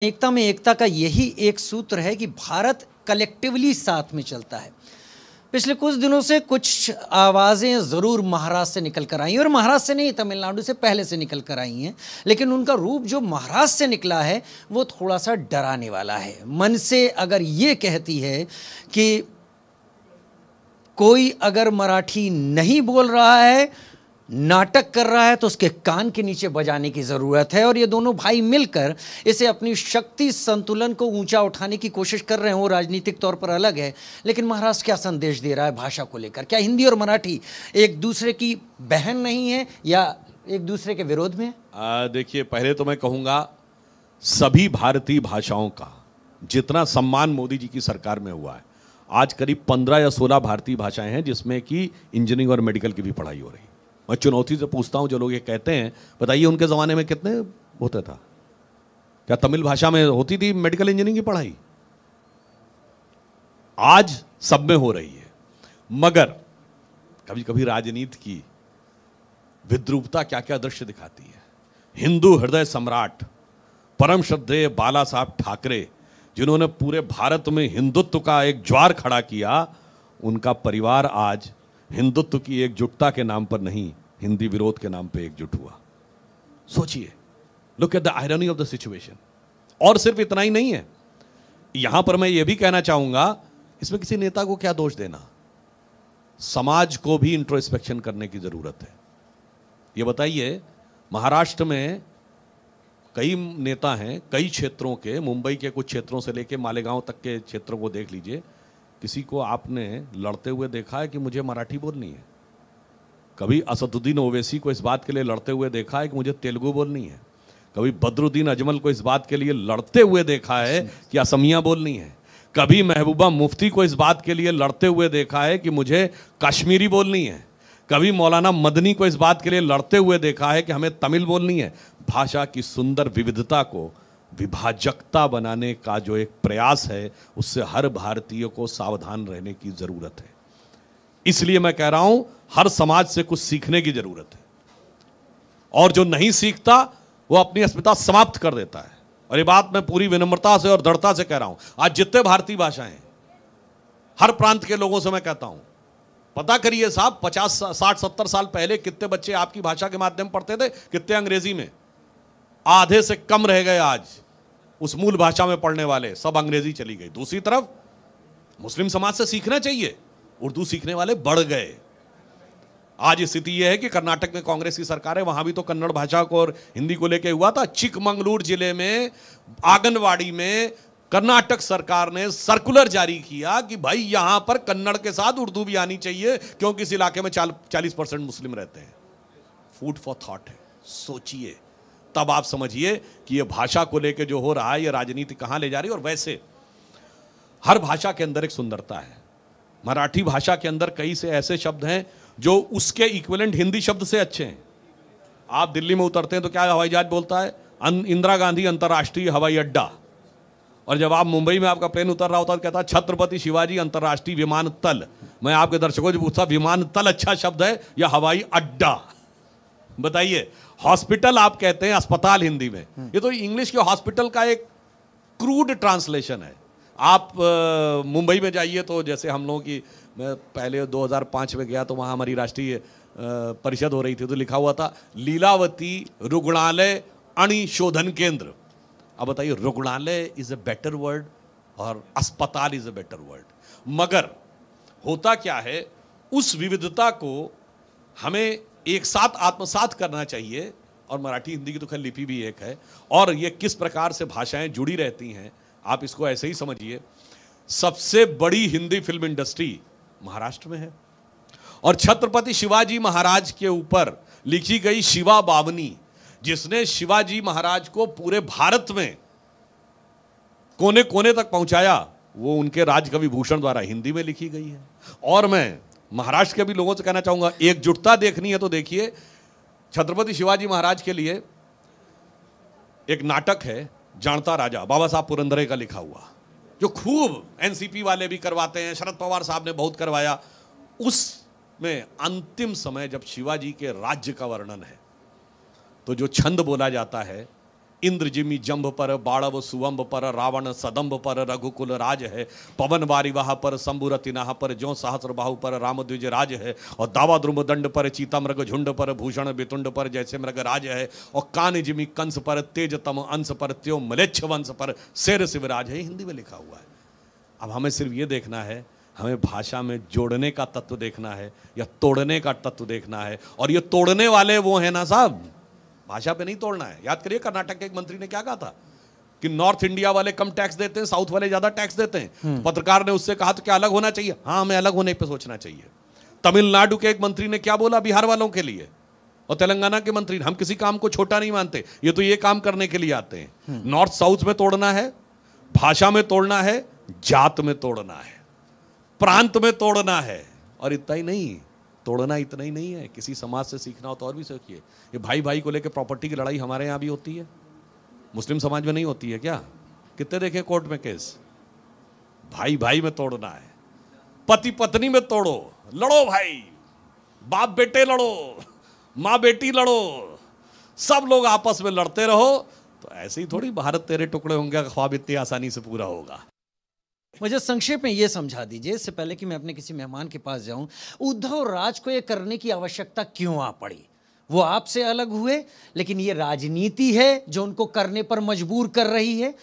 एकता में एकता का यही एक सूत्र है कि भारत कलेक्टिवली साथ में चलता है। पिछले कुछ दिनों से कुछ आवाज़ें ज़रूर महाराष्ट्र से निकल कर आई हैं, और महाराष्ट्र से नहीं, तमिलनाडु से पहले से निकल कर आई हैं, लेकिन उनका रूप जो महाराष्ट्र से निकला है वो थोड़ा सा डराने वाला है। मन से अगर ये कहती है कि कोई अगर मराठी नहीं बोल रहा है, नाटक कर रहा है, तो उसके कान के नीचे बजाने की ज़रूरत है। और ये दोनों भाई मिलकर इसे अपनी शक्ति संतुलन को ऊंचा उठाने की कोशिश कर रहे हैं। वो राजनीतिक तौर पर अलग है, लेकिन महाराष्ट्र क्या संदेश दे रहा है भाषा को लेकर? क्या हिंदी और मराठी एक दूसरे की बहन नहीं है या एक दूसरे के विरोध में है? देखिए, पहले तो मैं कहूँगा सभी भारतीय भाषाओं का जितना सम्मान मोदी जी की सरकार में हुआ है, आज करीब 15 या 16 भारतीय भाषाएं हैं जिसमें कि इंजीनियरिंग और मेडिकल की भी पढ़ाई हो रही है। मैं चुनौती से पूछता हूं, जो लोग ये कहते हैं, बताइए उनके ज़माने में कितने होता था? क्या तमिल भाषा में होती थी मेडिकल इंजीनियरिंग की पढ़ाई? आज सब में हो रही है। मगर कभी कभी राजनीति की विद्रूपता क्या क्या दृश्य दिखाती है। हिंदू हृदय सम्राट परम श्रद्धेय बाला साहब ठाकरे, जिन्होंने पूरे भारत में हिंदुत्व का एक ज्वार खड़ा किया, उनका परिवार आज हिंदुत्व की एकजुटता के नाम पर नहीं, हिंदी विरोध के नाम पर एकजुट हुआ। सोचिए, look at the irony of the situation. और सिर्फ इतना ही नहीं है, यहां पर मैं यह भी कहना चाहूंगा, इसमें किसी नेता को क्या दोष देना, समाज को भी इंट्रोस्पेक्शन करने की जरूरत है। ये बताइए, महाराष्ट्र में कई नेता हैं, कई क्षेत्रों के, मुंबई के कुछ क्षेत्रों से लेकर मालेगांव तक के क्षेत्रों को देख लीजिए, किसी को आपने लड़ते हुए देखा है कि मुझे मराठी बोलनी है? कभी असदुद्दीन ओवैसी को इस बात के लिए लड़ते हुए देखा है कि मुझे तेलुगु बोलनी है? कभी बदरुद्दीन अजमल को इस बात के लिए लड़ते हुए देखा है कि असमिया बोलनी है? कभी महबूबा मुफ्ती को इस बात के लिए लड़ते हुए देखा है कि मुझे कश्मीरी बोलनी है? कभी मौलाना मदनी को इस बात के लिए लड़ते हुए देखा है कि हमें तमिल बोलनी है? भाषा की सुंदर विविधता को विभाजकता बनाने का जो एक प्रयास है, उससे हर भारतीय को सावधान रहने की जरूरत है। इसलिए मैं कह रहा हूं, हर समाज से कुछ सीखने की जरूरत है, और जो नहीं सीखता वो अपनी अस्मिता समाप्त कर देता है। और ये बात मैं पूरी विनम्रता से और दृढ़ता से कह रहा हूं। आज जितने भारतीय भाषाएं हैं, हर प्रांत के लोगों से मैं कहता हूं, पता करिए साहब, 50 60 70 साल पहले कितने बच्चे आपकी भाषा के माध्यम पढ़ते थे, कितने अंग्रेजी में? आधे से कम रह गए आज उस मूल भाषा में पढ़ने वाले, सब अंग्रेजी चली गई। दूसरी तरफ मुस्लिम समाज से सीखना चाहिए, उर्दू सीखने वाले बढ़ गए। आज स्थिति यह है कि कर्नाटक में कांग्रेस की सरकार है, वहां भी तो कन्नड़ भाषा को और हिंदी को लेकर हुआ था। चिकमंगलूर जिले में आंगनवाड़ी में कर्नाटक सरकार ने सर्कुलर जारी किया कि भाई यहां पर कन्नड़ के साथ उर्दू भी आनी चाहिए, क्योंकि इस इलाके में 40% मुस्लिम रहते हैं। फूड फॉर थॉट है, सोचिए, तब आप समझिए कि यह भाषा को लेकर जो हो रहा है, यह राजनीति कहां ले जा रही है। और वैसे हर भाषा के अंदर एक सुंदरता है। मराठी भाषा के अंदर कई से ऐसे शब्द हैं जो उसके इक्विवेलेंट हिंदी शब्द से अच्छे हैं। आप दिल्ली में उतरते हैं तो क्या हवाई जहाज बोलता है? इंदिरा गांधी अंतर्राष्ट्रीय हवाई अड्डा। और जब आप मुंबई में आपका प्लेन उतर रहा होता है तो कहता है छत्रपति शिवाजी अंतर्राष्ट्रीय विमानतल। मैं आपके दर्शकों से पूछता, विमानतल अच्छा शब्द है या हवाई अड्डा? बताइए। हॉस्पिटल आप कहते हैं अस्पताल हिंदी में, ये तो इंग्लिश के हॉस्पिटल का एक क्रूड ट्रांसलेशन है। आप मुंबई में जाइए तो जैसे हम लोगों की, मैं पहले 2005 में गया तो वहाँ हमारी राष्ट्रीय परिषद हो रही थी, तो लिखा हुआ था लीलावती रुग्णालय अणिशोधन केंद्र। अब बताइए, रुग्णालय इज अ बेटर वर्ड और अस्पताल इज अ बेटर वर्ड। मगर होता क्या है, उस विविधता को हमें एक साथ आत्मसात करना चाहिए। और मराठी हिंदी की तो खैर लिपि भी एक है, और ये किस प्रकार से भाषाएं जुड़ी रहती हैं, आप इसको ऐसे ही समझिए। सबसे बड़ी हिंदी फिल्म इंडस्ट्री महाराष्ट्र में है, और छत्रपति शिवाजी महाराज के ऊपर लिखी गई शिवा बावनी, जिसने शिवाजी महाराज को पूरे भारत में कोने कोने तक पहुंचाया, वो उनके राजकवि भूषण द्वारा हिंदी में लिखी गई है। और मैं महाराष्ट्र के भी लोगों से कहना चाहूंगा, एकजुटता देखनी है तो देखिए, छत्रपति शिवाजी महाराज के लिए एक नाटक है जानता राजा, बाबा साहब पुरंदरे का लिखा हुआ, जो खूब एनसीपी वाले भी करवाते हैं, शरद पवार साहब ने बहुत करवाया। उसमें अंतिम समय जब शिवाजी के राज्य का वर्णन है, तो जो छंद बोला जाता है इंद्र जिमि जंभ पर, बाड़व सुअंब पर, रावण सदंभ पर, रघुकुल राज है। पवन वारिवाह पर, शंभुरति नाह पर, ज्यों सहस्र बाहु पर, राम द्विज राज है। और दावा द्रुम दंड पर, चीता मृग झुंड पर, भूषण बितुंड पर, जैसे मृग राज है। और कान जिमि कंस पर, तेज तम अंश पर, त्यों मलेच्छ वंश पर, शेर शिवराज है। हिंदी में लिखा हुआ है। अब हमें सिर्फ ये देखना है, हमें भाषा में जोड़ने का तत्व देखना है या तोड़ने का तत्व देखना है। और ये तोड़ने वाले वो हैं ना साहब, भाषा पे नहीं तोड़ना है। याद करिए कर्नाटक के एक मंत्री ने क्या कहा था कि नॉर्थ इंडिया वाले कम टैक्स देते हैं, साउथ वाले ज्यादा टैक्स देते हैं। पत्रकार ने उससे कहा तो क्या अलग होना चाहिए? हाँ, हमें अलग होने पे सोचना चाहिए। तमिलनाडु के एक मंत्री ने क्या बोला बिहार वालों के लिए, और तेलंगाना के मंत्री, हम किसी काम को छोटा नहीं मानते, ये तो ये काम करने के लिए आते हैं। नॉर्थ साउथ में तोड़ना है, भाषा में तोड़ना है, जात में तोड़ना है, प्रांत में तोड़ना है। और इतना ही नहीं, तोड़ना इतना ही नहीं है, किसी समाज से सीखना हो तो और भी सीखिए। ये भाई भाई को लेकर प्रॉपर्टी की लड़ाई हमारे यहाँ भी होती है, मुस्लिम समाज में नहीं होती है क्या? कितने देखे कोर्ट में केस? भाई भाई में तोड़ना है, पति पत्नी में तोड़ो, लड़ो भाई, बाप बेटे लड़ो, माँ बेटी लड़ो, सब लोग आपस में लड़ते रहो। तो ऐसे ही थोड़ी भारत तेरे टुकड़े होंगे का ख्वाब इतनी आसानी से पूरा होगा। मुझे संक्षेप में ये समझा दीजिए, इससे पहले कि मैं अपने किसी मेहमान के पास जाऊं, उद्धव राज को ये करने की आवश्यकता क्यों आ पड़ी? वो आपसे अलग हुए, लेकिन ये राजनीति है जो उनको करने पर मजबूर कर रही है।